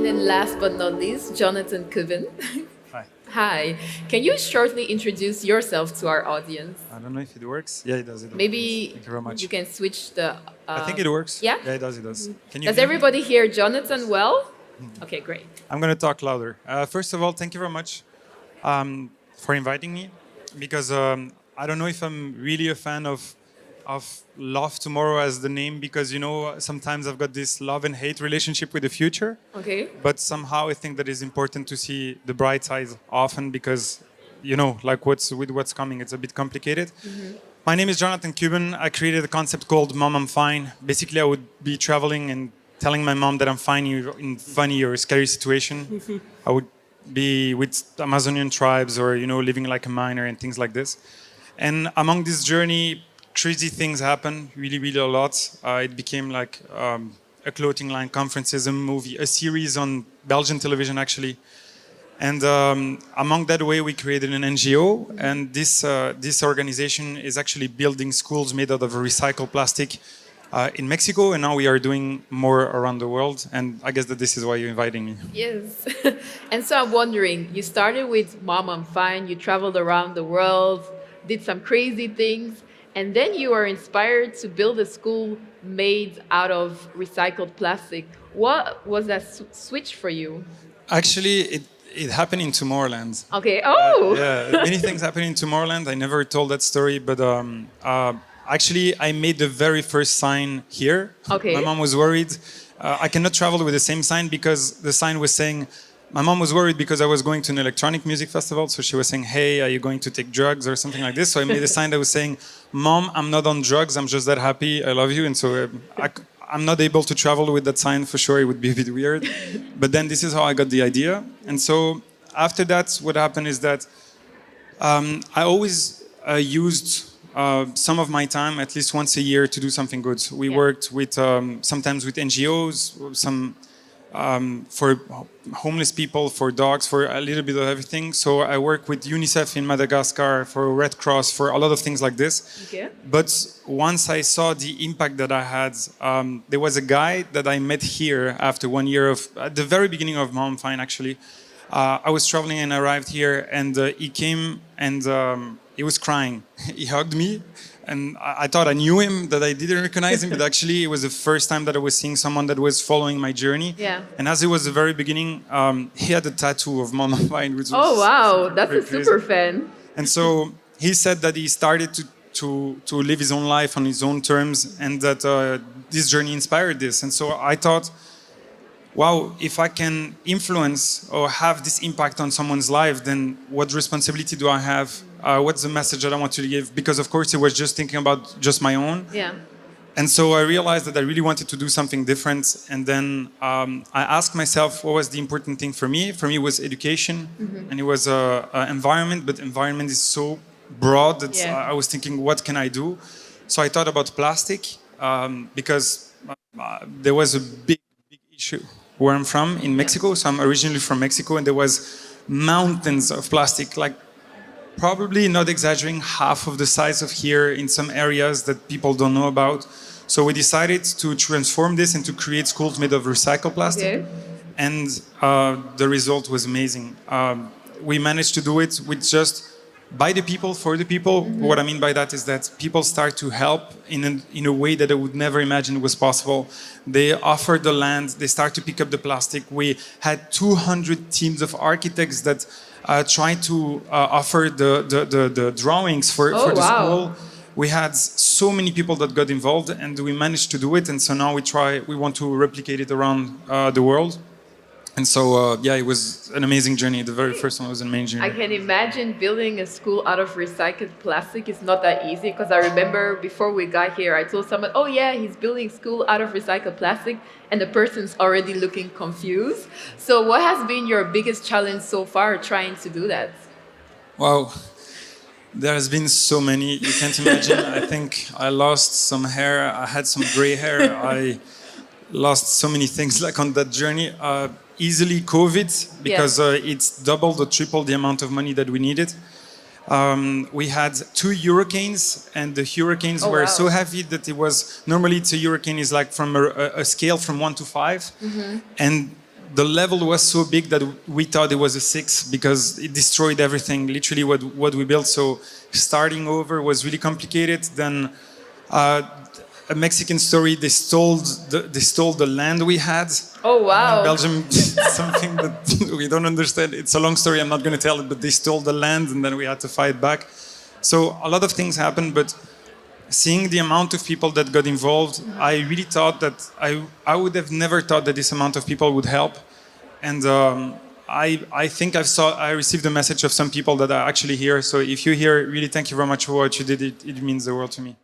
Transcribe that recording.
then last but not least, Jonathan Kubben. Hi. Hi. Can you shortly introduce yourself to our audience? I don't know if it works. Yeah, it does. It works. Maybe Thank you very you much. can switch the. I think it works. Yeah? Yeah, it does. It does. Can you Does hear me? everybody hear Jonathan well? Mhm. Okay, great. I'm going to talk louder. First of all, thank you very much for inviting me because I don't know if I'm really a fan of Love Tomorrow as the name because sometimes I've got this love and hate relationship with the future, Okay. but somehow I think that it's important to see the bright side often because like what's coming, it's a bit complicated. My name is Jonathan Kubben. I created a concept called Mom, I'm Fine. Basically, I would be traveling and telling my mom that I'm fine in funny or scary situation. I would be with Amazonian tribes or, living like a miner and things like this. And among this journey, crazy things happen, really, really a lot. It became like a clothing line, conferences, a movie, a series on Belgian television, actually. And among that way, we created an NGO, and this organization is actually building schools made out of recycled plastic in Mexico, and now we are doing more around the world. And I guess that this is why you're inviting me. Yes. And so I'm wondering, you started with Mom, I'm Fine, you traveled around the world, did some crazy things, and then you were inspired to build a school made out of recycled plastic. What was that switch for you? Actually, it happened in Tomorrowland. Okay. Oh. Yeah, many things happened in Tomorrowland. I never told that story, but actually, I made the very first sign here. Okay. My mom was worried. I cannot travel with the same sign because the sign was saying. My mom was worried because I was going to an electronic music festival, so she was saying, "Hey, are you going to take drugs or something like this?" So I made a sign that was saying, "Mom, I'm not on drugs. I'm just that happy. I love you." And so I'm not able to travel with that sign for sure. It would be a bit weird. But then this is how I got the idea. And so after that, what happened is that I always used some of my time, at least once a year, to do something good. We worked with sometimes with NGOs, some for homeless people, for dogs, for a little bit of everything. So I work with UNICEF in Madagascar, for Red Cross, for a lot of things like this. Okay. But once I saw the impact that I had, there was a guy that I met here after 1 year of, at the very beginning of Mom Fine, actually. I was traveling and arrived here, and he came and he was crying. He hugged me, and I thought I knew him, that I didn't recognize him, but actually it was the first time that I was seeing someone that was following my journey. Yeah. And as it was the very beginning, he had a tattoo of Mama Fine, which was Oh wow, that's a very super crazy. fan. And so he said that he started to live his own life on his own terms, and that this journey inspired this. And so I thought, wow, if I can influence or have this impact on someone's life, then what responsibility do I have? What's the message that I want to give? Because of course, it was just thinking about just my own. Yeah. And so I realized that I really wanted to do something different. And then I asked myself, what was the important thing for me? For me, it was education, and it was environment. But environment is so broad that I was thinking, what can I do? So I thought about plastic because there was a big issue where I'm from in Mexico. So I'm originally from Mexico, and there was mountains of plastic, like probably not exaggerating, half of the size of here in some areas that people don't know about. So we decided to transform this and to create schools made of recycled plastic. Okay. And the result was amazing. We managed to do it with just by the people, for the people. What I mean by that is that people start to help in a way that I would never imagine was possible. They offer the land, they start to pick up the plastic. We had 200 teams of architects that tried to offer the drawings for the wow. school. We had so many people that got involved, and we managed to do it. And so now we want to replicate it around the world. And so, it was an amazing journey. The very first one was an amazing I journey. can imagine building a school out of recycled plastic is not that easy because I remember before we got here, I told someone, oh yeah, he's building school out of recycled plastic, and the person's already looking confused. So what has been your biggest challenge so far trying to do that? Wow. There has been so many. You can't imagine. I think I lost some hair. I had some gray hair. I lost so many things like on that journey. Easily COVID, because it's doubled or tripled the amount of money that we needed. We had 2 hurricanes, and the hurricanes were so heavy that it was normally it's a hurricane is like from a scale from 1 to 5, and the level was so big that we thought it was a 6 because it destroyed everything, literally what we built. So starting over was really complicated. Then uh, a Mexican story, they stole the land we had. Oh, In wow. Belgium, something that we don't understand. It's a long story. I'm not going to tell it, but they stole the land, and then we had to fight back. So a lot of things happened, but seeing the amount of people that got involved, I really thought that I would have never thought that this amount of people would help. And I think I received a message of some people that are actually here. So if you're here, really thank you very much for what you did. It means the world to me.